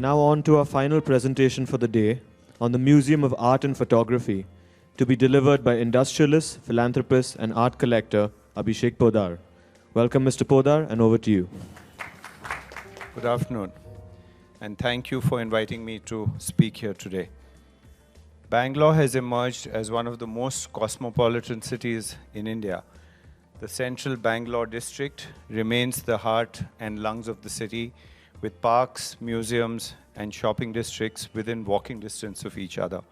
And now on to our final presentation for the day on the Museum of Art and Photography, to be delivered by industrialist, philanthropist, and art collector Abhishek Podar. Welcome, Mr. Podar, and over to you. Good afternoon, and thank you for inviting me to speak here today. Bangalore has emerged as one of the most cosmopolitan cities in India. The central Bangalore district remains the heart and lungs of the city, with parks, museums, and shopping districts within walking distance of each other.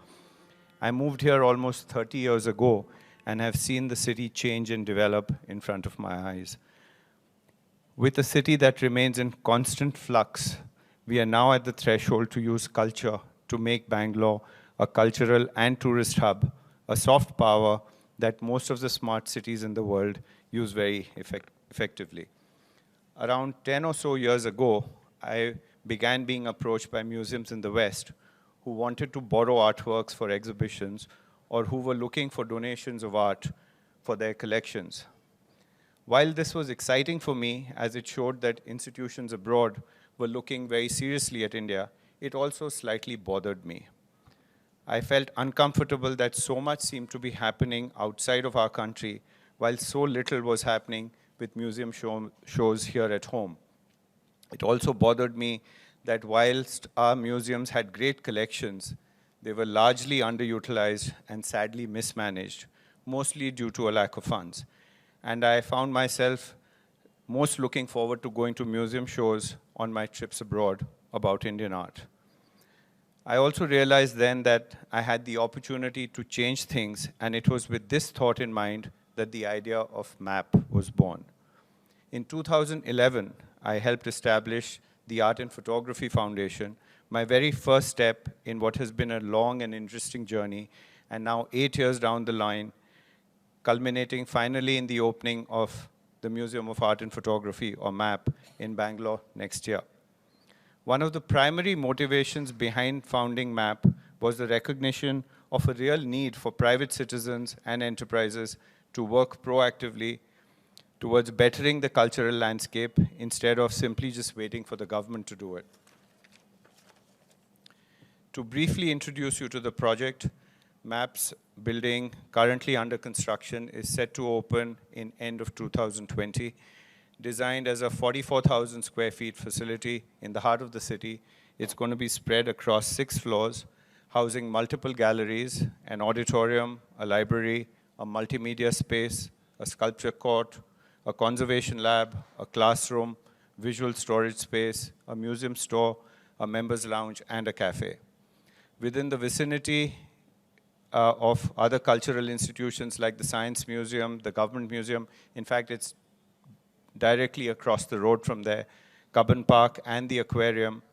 I moved here almost 30 years ago and have seen the city change and develop in front of my eyes. With a city that remains in constant flux, we are now at the threshold to use culture to make Bangalore a cultural and tourist hub, a soft power that most of the smart cities in the world use very effectively. Around 10 or so years ago, I began being approached by museums in the West who wanted to borrow artworks for exhibitions or who were looking for donations of art for their collections. While this was exciting for me, as it showed that institutions abroad were looking very seriously at India, it also slightly bothered me. I felt uncomfortable that so much seemed to be happening outside of our country, while so little was happening with museum shows here at home. It also bothered me that whilst our museums had great collections, they were largely underutilized and sadly mismanaged, mostly due to a lack of funds. And I found myself most looking forward to going to museum shows on my trips abroad about Indian art. I also realized then that I had the opportunity to change things, and it was with this thought in mind that the idea of MAP was born. In 2011, I helped establish the Art and Photography Foundation, my very first step in what has been a long and interesting journey, and now 8 years down the line, culminating finally in the opening of the Museum of Art and Photography, or MAP, in Bangalore next year. One of the primary motivations behind founding MAP was the recognition of a real need for private citizens and enterprises to work proactively towards bettering the cultural landscape instead of simply just waiting for the government to do it. To briefly introduce you to the project, MAP's building, currently under construction, is set to open in end of 2020. Designed as a 44,000 square feet facility in the heart of the city, it's going to be spread across 6 floors, housing multiple galleries, an auditorium, a library, a multimedia space, a sculpture court, a conservation lab, a classroom, visual storage space, a museum store, a members lounge, and a cafe. Within the vicinity of other cultural institutions like the Science Museum, the Government Museum, in fact, it's directly across the road from there, Cubbon Park and the aquarium.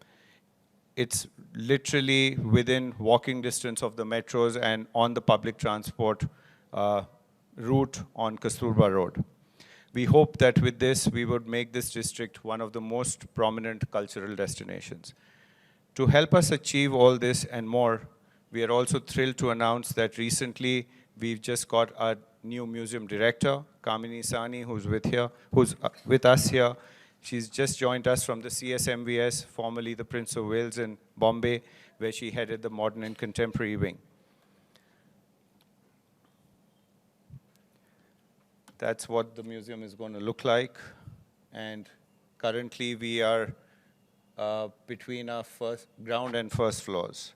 It's literally within walking distance of the metros and on the public transport route on Kasturba Road. We hope that with this, we would make this district one of the most prominent cultural destinations. To help us achieve all this and more, we are also thrilled to announce that recently we've just got our new museum director, Kamini Sani, who's with us here. She's just joined us from the CSMVS, formerly the Prince of Wales in Bombay, where she headed the modern and contemporary wing. That's what the museum is going to look like. And currently we are between our ground and first floors.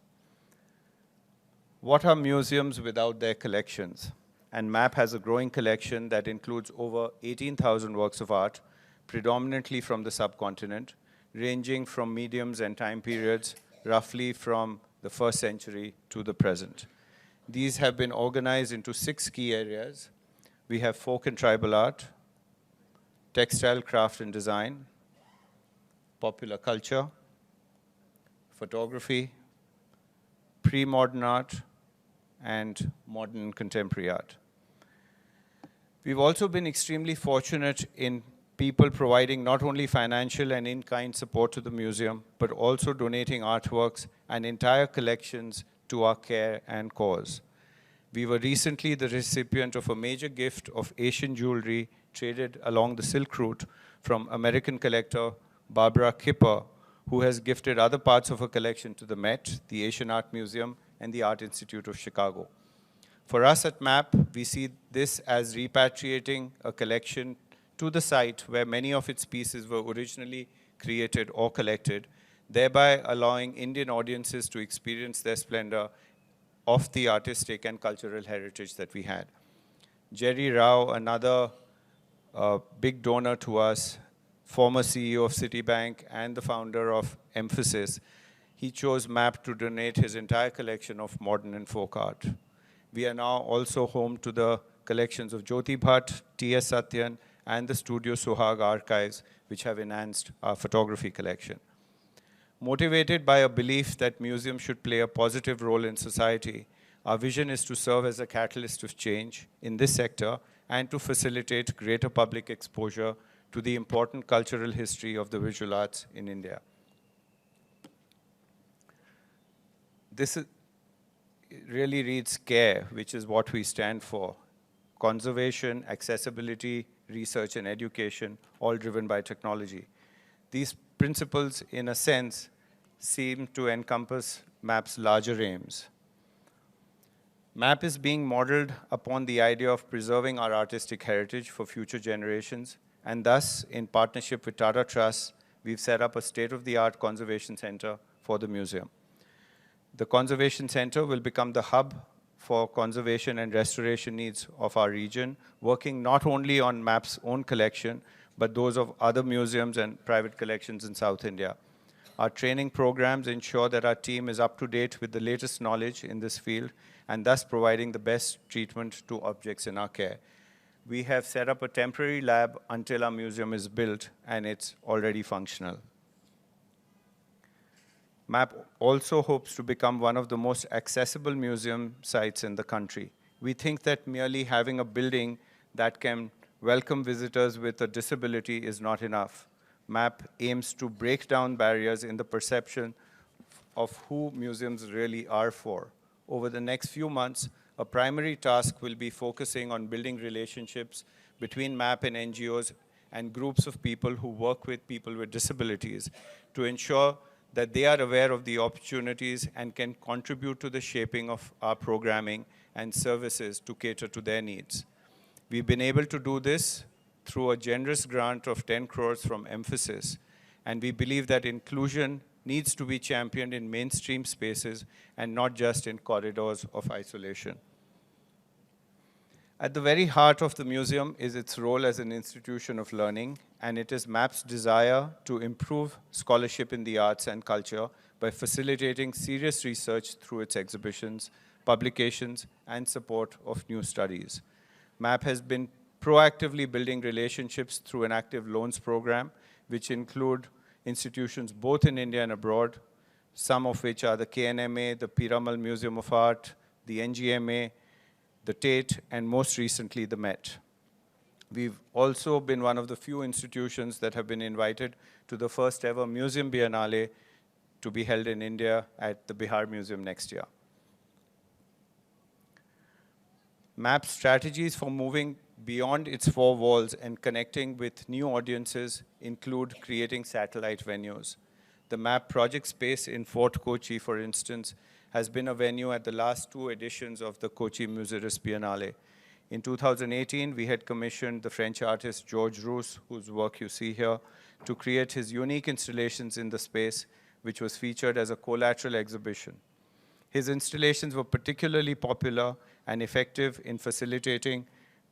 What are museums without their collections? And MAP has a growing collection that includes over 18,000 works of art, predominantly from the subcontinent, ranging from mediums and time periods, roughly from the 1st century to the present. These have been organized into 6 key areas. We have folk and tribal art, textile, craft and design, popular culture, photography, pre-modern art, and modern and contemporary art. We've also been extremely fortunate in people providing not only financial and in-kind support to the museum, but also donating artworks and entire collections to our care and cause. We were recently the recipient of a major gift of Asian jewelry traded along the Silk Route from American collector Barbara Kipper, who has gifted other parts of her collection to the Met, the Asian Art Museum, and the Art Institute of Chicago. For us at MAP, we see this as repatriating a collection to the site where many of its pieces were originally created or collected, thereby allowing Indian audiences to experience their splendor of the artistic and cultural heritage that we had. Jerry Rao, another big donor to us, former CEO of Citibank and the founder of Emphasis, he chose MAP to donate his entire collection of modern and folk art. We are now also home to the collections of Jyoti Bhatt, T.S. Satyan, and the Studio Suhag archives, which have enhanced our photography collection. Motivated by a belief that museums should play a positive role in society, our vision is to serve as a catalyst of change in this sector and to facilitate greater public exposure to the important cultural history of the visual arts in India. This really reads CARE, which is what we stand for: conservation, accessibility, research, and education, all driven by technology. These principles, in a sense, seem to encompass MAP's larger aims. MAP is being modeled upon the idea of preserving our artistic heritage for future generations, and thus, in partnership with Tata Trust, we've set up a state-of-the-art conservation center for the museum. The Conservation Center will become the hub for conservation and restoration needs of our region, working not only on MAP's own collection, but those of other museums and private collections in South India. Our training programs ensure that our team is up to date with the latest knowledge in this field and thus providing the best treatment to objects in our care. We have set up a temporary lab until our museum is built, and it's already functional. MAP also hopes to become one of the most accessible museum sites in the country. We think that merely having a building that can welcome visitors with a disability is not enough. MAP aims to break down barriers in the perception of who museums really are for. Over the next few months, a primary task will be focusing on building relationships between MAP and NGOs and groups of people who work with people with disabilities to ensure that they are aware of the opportunities and can contribute to the shaping of our programming and services to cater to their needs. We've been able to do this through a generous grant of 10 crores from Emphasis, and we believe that inclusion needs to be championed in mainstream spaces and not just in corridors of isolation. At the very heart of the museum is its role as an institution of learning, and it is MAP's desire to improve scholarship in the arts and culture by facilitating serious research through its exhibitions, publications, and support of new studies. MAP has been proactively building relationships through an active loans program, which include institutions both in India and abroad, some of which are the KNMA, the Piramal Museum of Art, the NGMA, the Tate, and most recently, the Met. We've also been one of the few institutions that have been invited to the first ever Museum Biennale to be held in India at the Bihar Museum next year. MAP's strategies for moving beyond its four walls and connecting with new audiences include creating satellite venues. The MAP project space in Fort Kochi, for instance, has been a venue at the last two editions of the Kochi Museris Biennale. In 2018, we had commissioned the French artist Georges Rousse, whose work you see here, to create his unique installations in the space, which was featured as a collateral exhibition. His installations were particularly popular and effective in facilitating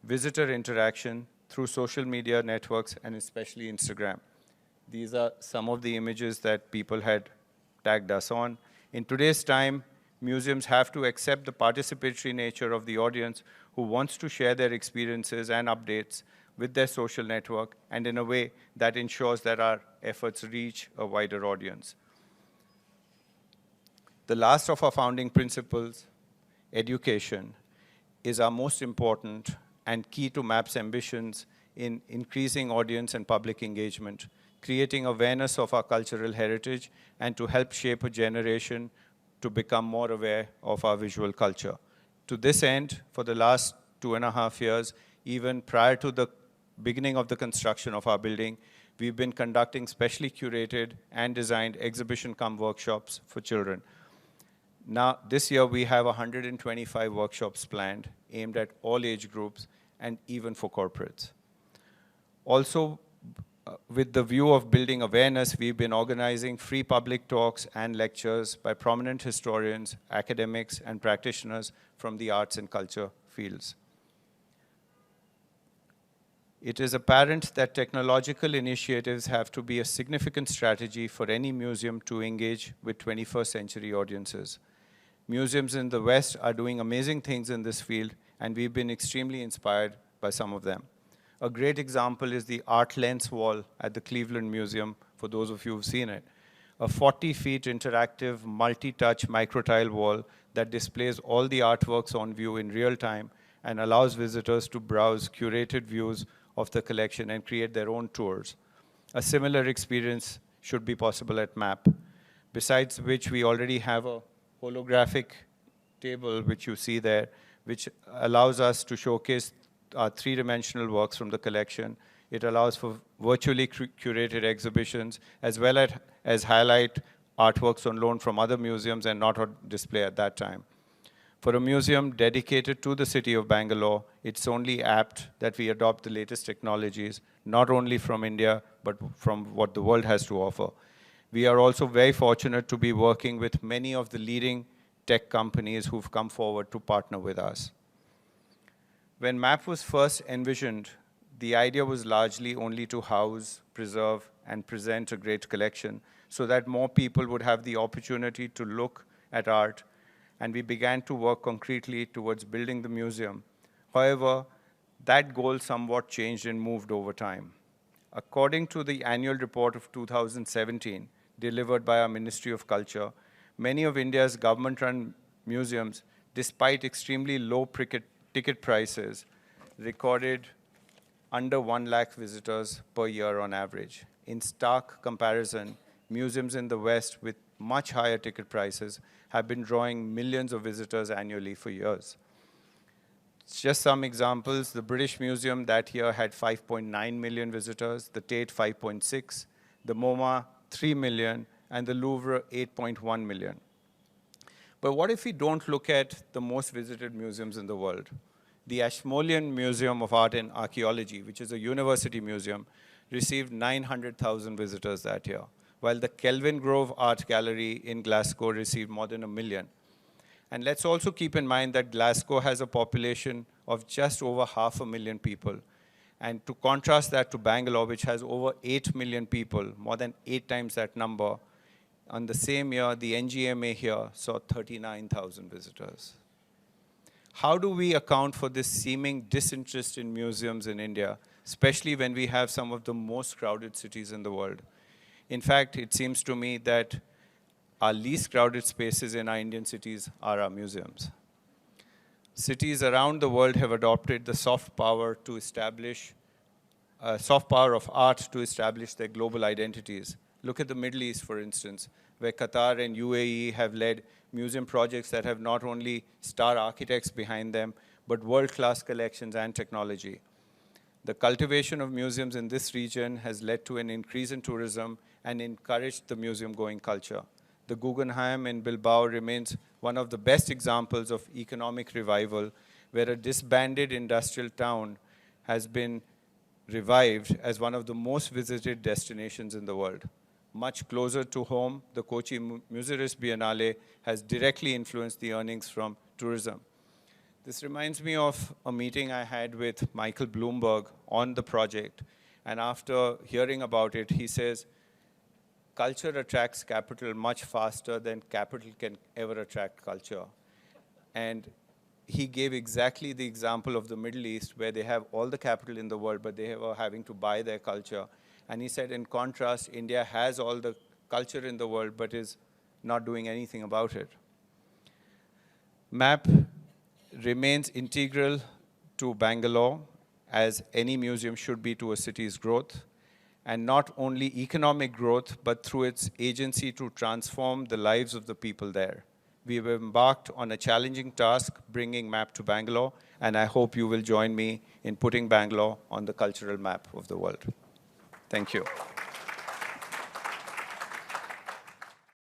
visitor interaction through social media networks and especially Instagram. These are some of the images that people had tagged us on. In today's time, museums have to accept the participatory nature of the audience who wants to share their experiences and updates with their social network and in a way that ensures that our efforts reach a wider audience. The last of our founding principles, education, is our most important and key to MAP's ambitions in increasing audience and public engagement, creating awareness of our cultural heritage, and to help shape a generation to become more aware of our visual culture. To this end, for the last 2.5 years, even prior to the beginning of the construction of our building, we've been conducting specially curated and designed exhibition cum workshops for children. Now, this year we have 125 workshops planned, aimed at all age groups and even for corporates. Also, with the view of building awareness, we've been organizing free public talks and lectures by prominent historians, academics, and practitioners from the arts and culture fields. It is apparent that technological initiatives have to be a significant strategy for any museum to engage with 21st century audiences. Museums in the West are doing amazing things in this field, and we've been extremely inspired by some of them. A great example is the Art Lens wall at the Cleveland Museum, for those of you who've seen it. A 40-feet interactive, multi-touch microtile wall that displays all the artworks on view in real time and allows visitors to browse curated views of the collection and create their own tours. A similar experience should be possible at MAP, besides which we already have a holographic table, which you see there, which allows us to showcase our three-dimensional works from the collection. It allows for virtually curated exhibitions, as well as highlight artworks on loan from other museums and not on display at that time. For a museum dedicated to the city of Bangalore, it's only apt that we adopt the latest technologies, not only from India, but from what the world has to offer. We are also very fortunate to be working with many of the leading tech companies who've come forward to partner with us. When MAP was first envisioned, the idea was largely only to house, preserve, and present a great collection so that more people would have the opportunity to look at art, and we began to work concretely towards building the museum. However, that goal somewhat changed and moved over time. According to the annual report of 2017, delivered by our Ministry of Culture, many of India's government-run museums, despite extremely low ticket prices, recorded under 1 lakh visitors per year on average. In stark comparison, museums in the West with much higher ticket prices have been drawing millions of visitors annually for years. Just some examples: the British Museum that year had 5.9 million visitors, the Tate 5.6, the MoMA 3 million, and the Louvre 8.1 million. But what if we don't look at the most visited museums in the world? The Ashmolean Museum of Art and Archaeology, which is a university museum, received 900,000 visitors that year, while the Kelvin Grove Art Gallery in Glasgow received more than 1 million. And let's also keep in mind that Glasgow has a population of just over 500,000 people. And to contrast that to Bangalore, which has over 8 million people, more than 8 times that number, on the same year, the NGMA here saw 39,000 visitors. How do we account for this seeming disinterest in museums in India, especially when we have some of the most crowded cities in the world? In fact, it seems to me that our least crowded spaces in our Indian cities are our museums. Cities around the world have adopted the soft power of art to establish their global identities. Look at the Middle East, for instance, where Qatar and UAE have led museum projects that have not only star architects behind them, but world-class collections and technology. The cultivation of museums in this region has led to an increase in tourism and encouraged the museum-going culture. The Guggenheim in Bilbao remains one of the best examples of economic revival, where a disbanded industrial town has been revived as one of the most visited destinations in the world. Much closer to home, the Kochi Muziris Biennale has directly influenced the earnings from tourism. This reminds me of a meeting I had with Michael Bloomberg on the project, and after hearing about it, he says, culture attracts capital much faster than capital can ever attract culture. And he gave exactly the example of the Middle East, where they have all the capital in the world, but they are having to buy their culture. And he said, in contrast, India has all the culture in the world, but is not doing anything about it. MAP remains integral to Bangalore, as any museum should be to a city's growth, and not only economic growth, but through its agency to transform the lives of the people there. We have embarked on a challenging task bringing MAP to Bangalore, and I hope you will join me in putting Bangalore on the cultural map of the world. Thank you.